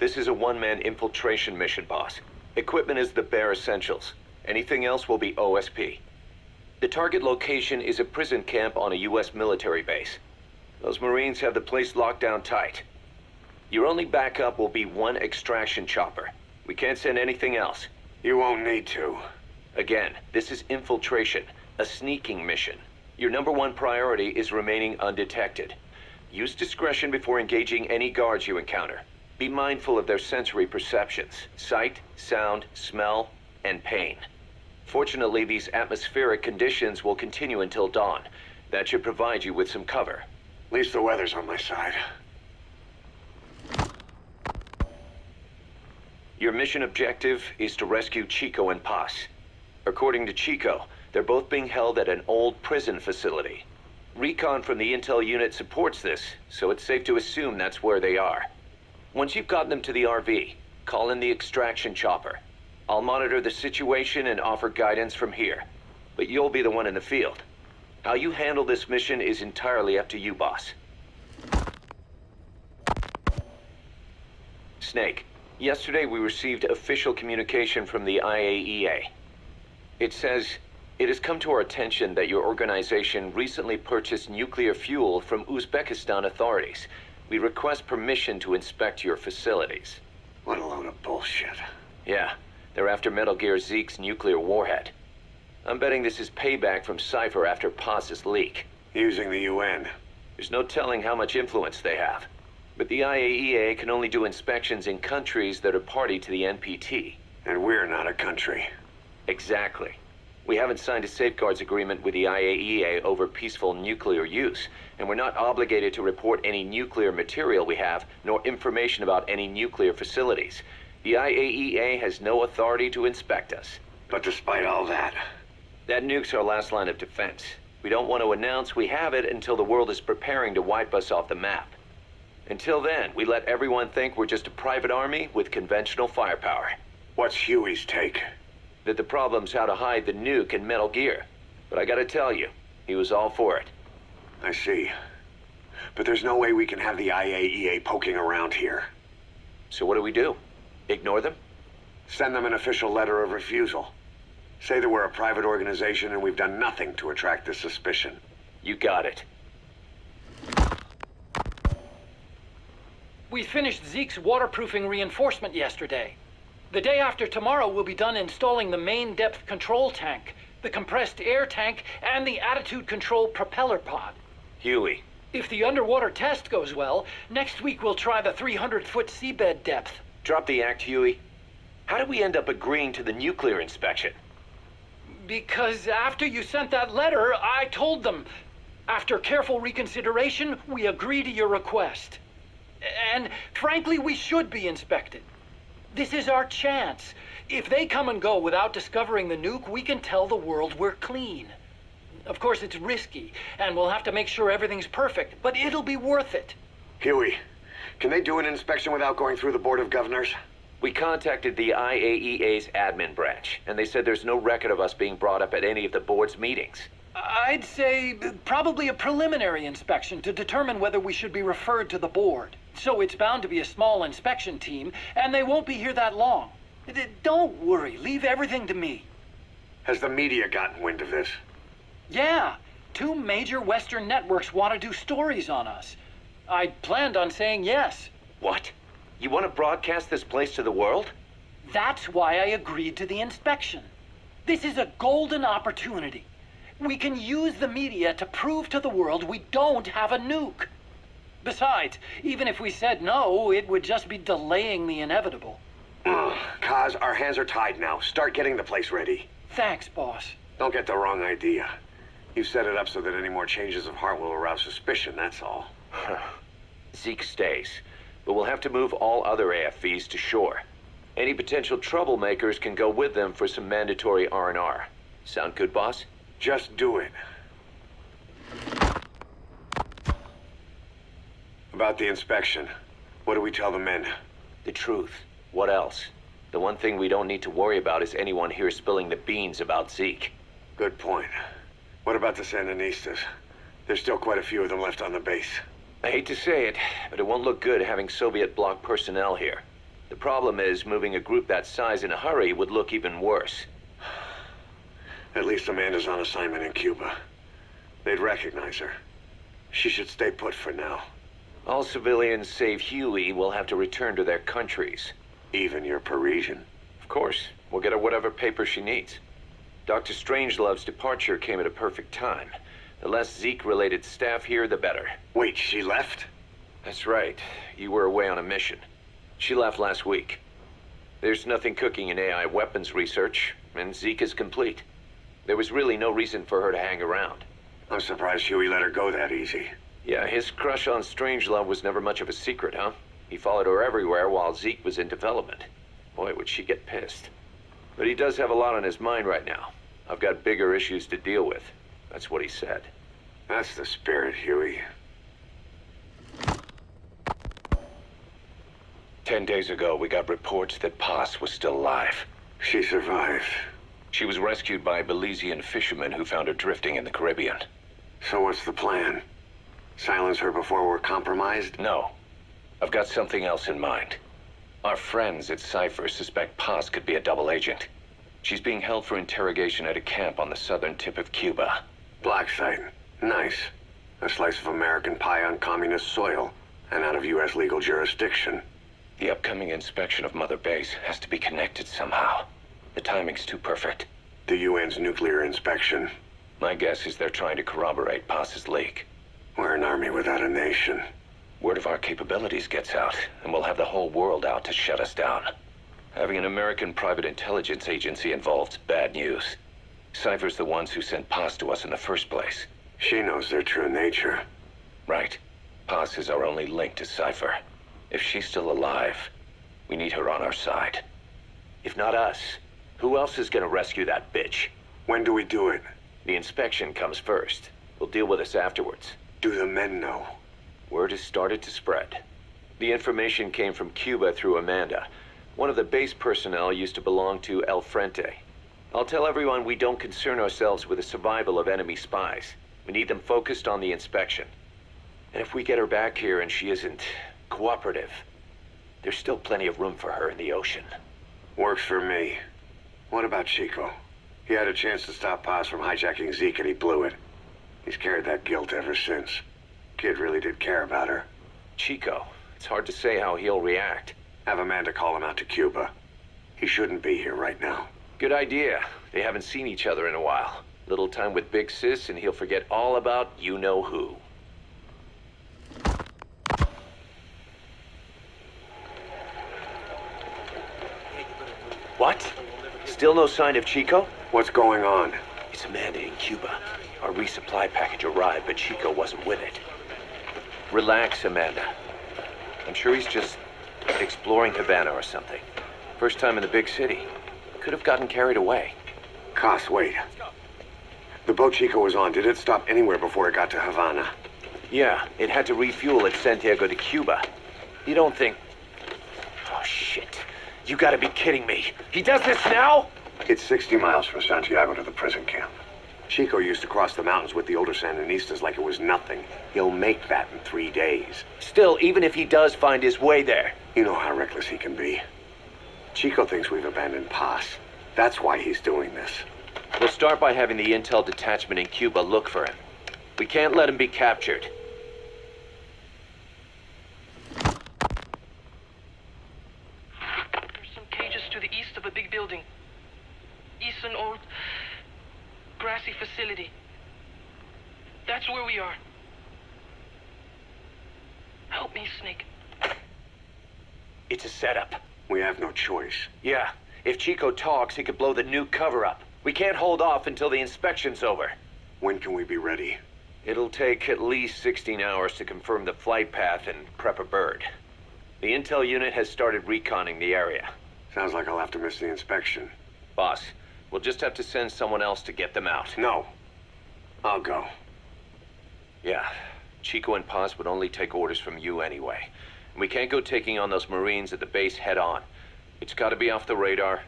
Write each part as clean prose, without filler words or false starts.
This is a one-man infiltration mission, boss. Equipment is the bare essentials. Anything else will be OSP. The target location is a prison camp on a U.S. military base. Those Marines have the place locked down tight. Your only backup will be one extraction chopper. We can't send anything else. You won't need to. Again, this is infiltration, a sneaking mission. Your number one priority is remaining undetected. Use discretion before engaging any guards you encounter. Be mindful of their sensory perceptions: sight, sound, smell, and pain. Fortunately, these atmospheric conditions will continue until dawn. That should provide you with some cover. At least the weather's on my side. Your mission objective is to rescue Chico and Paz. According to Chico, they're both being held at an old prison facility. Recon from the intel unit supports this, so it's safe to assume that's where they are. Once you've gotten them to the RV, call in the extraction chopper. I'll monitor the situation and offer guidance from here, but you'll be the one in the field. How you handle this mission is entirely up to you, boss. Snake, yesterday we received official communication from the IAEA. It says, "It has come to our attention that your organization recently purchased nuclear fuel from Uzbekistan authorities. We request permission to inspect your facilities." What a load of bullshit. Yeah, they're after Metal Gear Zeke's nuclear warhead. I'm betting this is payback from Cypher after Paz's leak. Using the UN. There's no telling how much influence they have. But the IAEA can only do inspections in countries that are party to the NPT. And we're not a country. Exactly. We haven't signed a safeguards agreement with the IAEA over peaceful nuclear use, and we're not obligated to report any nuclear material we have, nor information about any nuclear facilities. The IAEA has no authority to inspect us. But despite all that... That nuke's our last line of defense. We don't want to announce we have it until the world is preparing to wipe us off the map. Until then, we let everyone think we're just a private army with conventional firepower. What's Huey's take? That the problem's how to hide the nuke in Metal Gear. But I gotta tell you, he was all for it. I see. But there's no way we can have the IAEA poking around here. So what do? Ignore them? Send them an official letter of refusal. Say that we're a private organization and we've done nothing to attract this suspicion. You got it. We finished Zeke's waterproofing reinforcement yesterday. The day after tomorrow, we'll be done installing the main depth control tank, the compressed air tank, and the attitude control propeller pod. Huey. If the underwater test goes well, next week we'll try the 300-foot seabed depth. Drop the act, Huey. How did we end up agreeing to the nuclear inspection? Because after you sent that letter, I told them. After careful reconsideration, we agree to your request. And frankly, we should be inspected. This is our chance. If they come and go without discovering the nuke, we can tell the world we're clean. Of course, it's risky, and we'll have to make sure everything's perfect, but it'll be worth it. Huey, can they do an inspection without going through the Board of Governors? We contacted the IAEA's admin branch, and they said there's no record of us being brought up at any of the board's meetings. I'd say probably a preliminary inspection to determine whether we should be referred to the board. So it's bound to be a small inspection team, and they won't be here that long. Don't worry, leave everything to me. Has the media gotten wind of this? Yeah, 2 major Western networks want to do stories on us. I planned on saying yes. What? You want to broadcast this place to the world? That's why I agreed to the inspection. This is a golden opportunity. We can use the media to prove to the world we don't have a nuke. Besides, even if we said no, it would just be delaying the inevitable. Kaz, our hands are tied now. Start getting the place ready. Thanks, boss. Don't get the wrong idea. You've set it up so that any more changes of heart will arouse suspicion, that's all. Zeke stays, but we'll have to move all other AFVs to shore. Any potential troublemakers can go with them for some mandatory R&R. Sound good, boss? Just do it. About the inspection, what do we tell the men? The truth. What else? The one thing we don't need to worry about is anyone here spilling the beans about Zeke. Good point. What about the Sandinistas? There's still quite a few of them left on the base. I hate to say it, but it won't look good having Soviet bloc personnel here. The problem is, moving a group that size in a hurry would look even worse. At least Amanda's on assignment in Cuba. They'd recognize her. She should stay put for now. All civilians save Huey will have to return to their countries. Even your Parisian. Of course, we'll get her whatever paper she needs. Dr. Strangelove's departure came at a perfect time. The less Zeke-related staff here, the better. Wait, she left? That's right. You were away on a mission. She left last week. There's nothing cooking in AI weapons research, and Zeke is complete. There was really no reason for her to hang around. I'm surprised Huey let her go that easy. Yeah, his crush on Strangelove was never much of a secret, huh? He followed her everywhere while Zeke was in development. Boy, would she get pissed. But he does have a lot on his mind right now. I've got bigger issues to deal with. That's what he said. That's the spirit, Huey. 10 days ago, we got reports that Paz was still alive. She survived. She was rescued by Belizean fishermen who found her drifting in the Caribbean. So what's the plan? Silence her before we're compromised? No. I've got something else in mind. Our friends at Cypher suspect Paz could be a double agent. She's being held for interrogation at a camp on the southern tip of Cuba. Black site. Nice. A slice of American pie on communist soil, and out of U.S. legal jurisdiction. The upcoming inspection of Mother Base has to be connected somehow. The timing's too perfect. The UN's nuclear inspection. My guess is they're trying to corroborate Paz's leak. We're an army without a nation. Word of our capabilities gets out, and we'll have the whole world out to shut us down. Having an American private intelligence agency involved's bad news. Cypher's the ones who sent Paz to us in the first place. She knows their true nature. Right. Paz is our only link to Cypher. If she's still alive, we need her on our side. If not us, who else is gonna rescue that bitch? When do we do it? The inspection comes first. We'll deal with us afterwards. Do the men know? Word has started to spread. The information came from Cuba through Amanda. One of the base personnel used to belong to El Frente. I'll tell everyone we don't concern ourselves with the survival of enemy spies. We need them focused on the inspection. And if we get her back here and she isn't cooperative, there's still plenty of room for her in the ocean. Works for me. What about Chico? He had a chance to stop Paz from hijacking Zeke and he blew it. He's carried that guilt ever since. Kid really did care about her. Chico, it's hard to say how he'll react. Have Amanda call him out to Cuba. He shouldn't be here right now. Good idea. They haven't seen each other in a while. Little time with Big Sis and he'll forget all about you-know-who. What? Still no sign of Chico? What's going on? It's Amanda in Cuba. Our resupply package arrived, but Chico wasn't with it. Relax, Amanda. I'm sure he's just exploring Havana or something. First time in the big city. Could have gotten carried away. Cos, wait. The boat Chico was on, did it stop anywhere before it got to Havana? Yeah, it had to refuel at Santiago de Cuba. You don't think... Oh, shit. You gotta be kidding me. He does this now? It's 60 miles from Santiago to the prison camp. Chico used to cross the mountains with the older Sandinistas like it was nothing. He'll make that in 3 days. Still, even if he does find his way there... You know how reckless he can be. Chico thinks we've abandoned Paz. That's why he's doing this. We'll start by having the intel detachment in Cuba look for him. We can't let him be captured. There's some cages to the east of a big building. East an old grassy facility. That's where we are. Help me, Snake. It's a setup. We have no choice. Yeah, if Chico talks, he could blow the new cover up. We can't hold off until the inspection's over. When can we be ready? It'll take at least 16 hours to confirm the flight path and prep a bird. The intel unit has started reconning the area. Sounds like I'll have to miss the inspection. Boss, we'll just have to send someone else to get them out. No. I'll go. Yeah, Chico and Paz would only take orders from you anyway. We can't go taking on those Marines at the base head on. It's gotta be off the radar,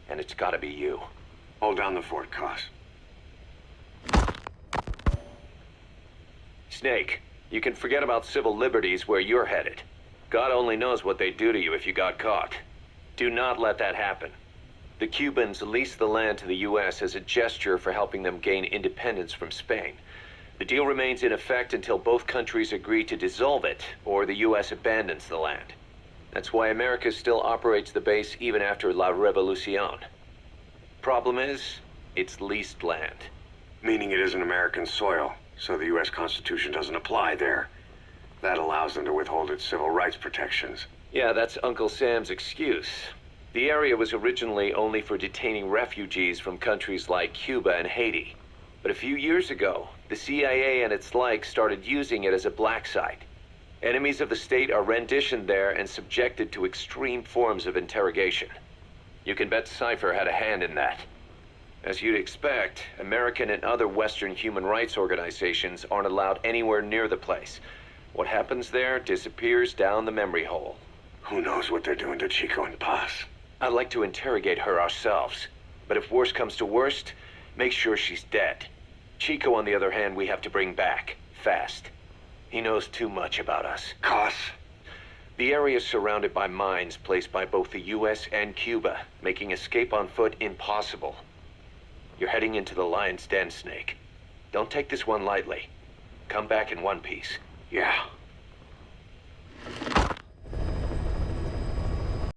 and it's gotta be you. Hold down the fort, Cos. Snake, you can forget about civil liberties where you're headed. God only knows what they'd do to you if you got caught. Do not let that happen. The Cubans leased the land to the U.S. as a gesture for helping them gain independence from Spain. The deal remains in effect until both countries agree to dissolve it, or the U.S. abandons the land. That's why America still operates the base even after La Revolucion. Problem is, it's leased land. Meaning it isn't American soil, so the U.S. Constitution doesn't apply there. That allows them to withhold its civil rights protections. Yeah, that's Uncle Sam's excuse. The area was originally only for detaining refugees from countries like Cuba and Haiti. But a few years ago, the CIA and its like started using it as a black site. Enemies of the state are renditioned there and subjected to extreme forms of interrogation. You can bet Cypher had a hand in that. As you'd expect, American and other Western human rights organizations aren't allowed anywhere near the place. What happens there disappears down the memory hole. Who knows what they're doing to Chico and Paz? I'd like to interrogate her ourselves. But if worst comes to worst, make sure she's dead. Chico, on the other hand, we have to bring back. Fast. He knows too much about us. Cos? The area is surrounded by mines placed by both the U.S. and Cuba, making escape on foot impossible. You're heading into the Lion's Den, Snake. Don't take this one lightly. Come back in one piece. Yeah.